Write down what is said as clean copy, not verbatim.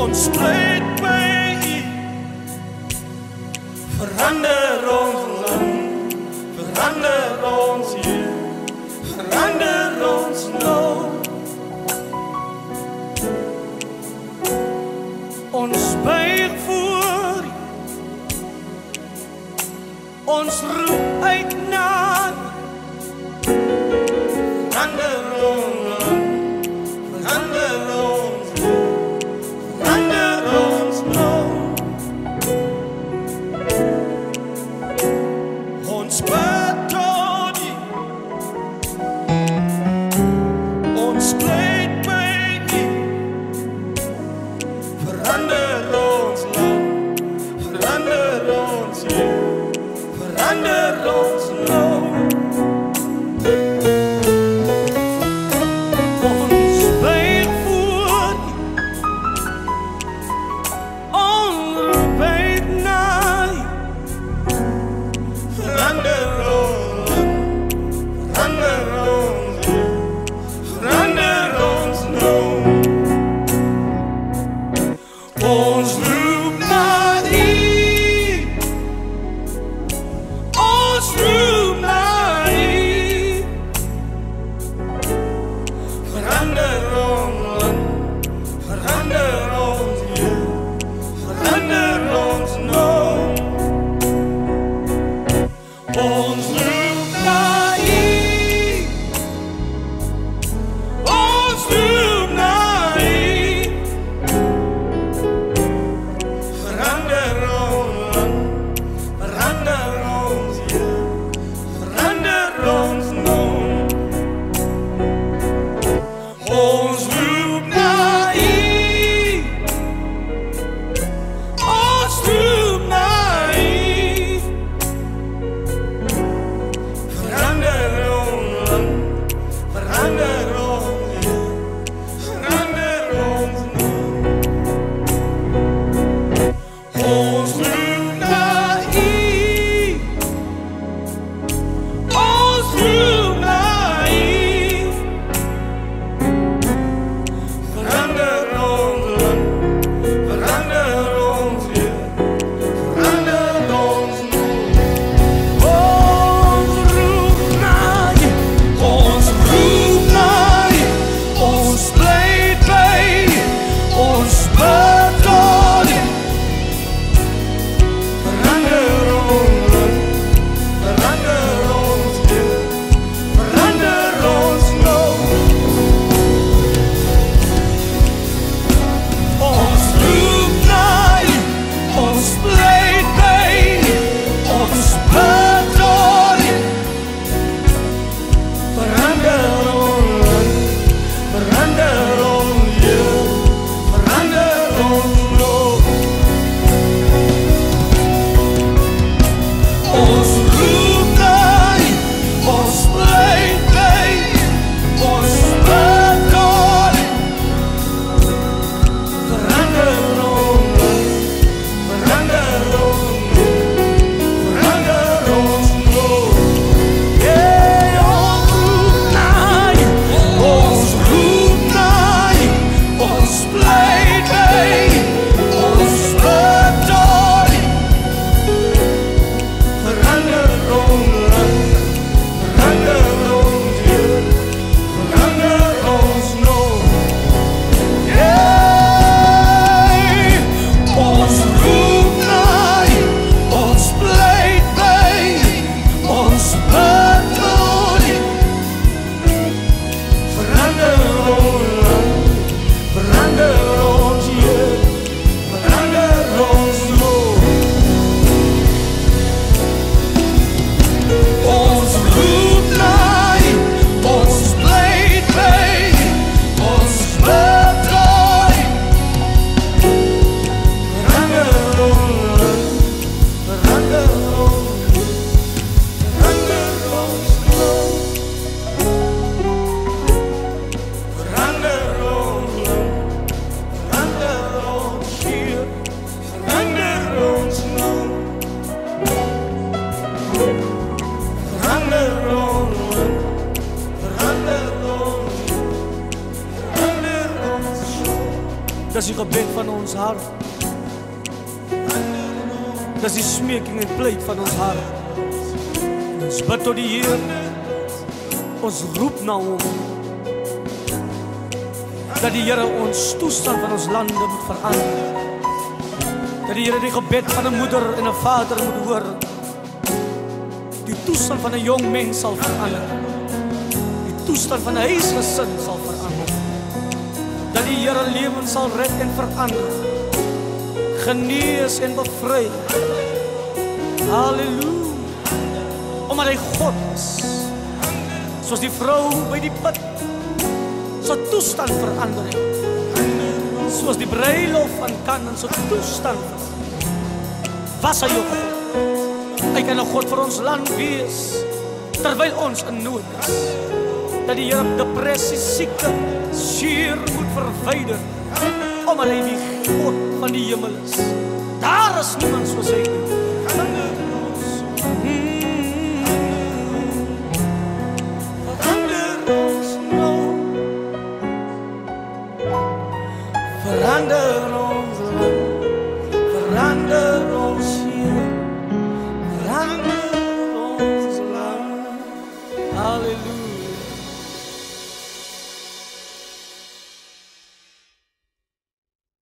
Ons pleit by U. Verander ons land, verander ons Heer, verander ons nou. Ons buig voor U, ons roep uit na U. Verander ons land, verander ons Heer, verander ons nou. Ons bid tot U, ons pleit by U. Verander ons land, verander ons Heer, verander ons nou. Ons buig voor U, ons roep uit na U. Verander ons land, verander ons Heer, verander ons nou. Ons roep na U, ons roep na U. Verander ons land, verander ons Heer, verander ons nou. Ons roep na U, ons roep na U. Verander ons land, verander ons Heer, verander ons nou. Ons roep na U, ons roep na U. Verander ons land, verander ons Heer, verander ons nou. Ons roep na U, ons roep na U. Dis die gebed van ons hart. Dis die smeking en pleit van ons hart. Ons bid tot die Heer. Ons roep na hom. Dat die Here ons toestand van ons lande moet verander. Dat die Here die gebed van 'n moeder en 'n vader moet hoor. Die toestand van 'n jong mens sal verander. Die toestand van 'n huisgesin sal verander. Dat die Here lewens sal red en verander. Genees en bevry. Halleluja. Omdat hy God is. Soos die vrou by die put. Sy toestand verander het. Soos die bruilof van Kana se toestand was hy ook. Hy kan 'n God vir ons land wees terwyl ons in nood is. Dat die Here depressie, siekte, seer moet verwyder omdat hy die God van die hemel is. Daar is niemand soos hy nie. Verander ons.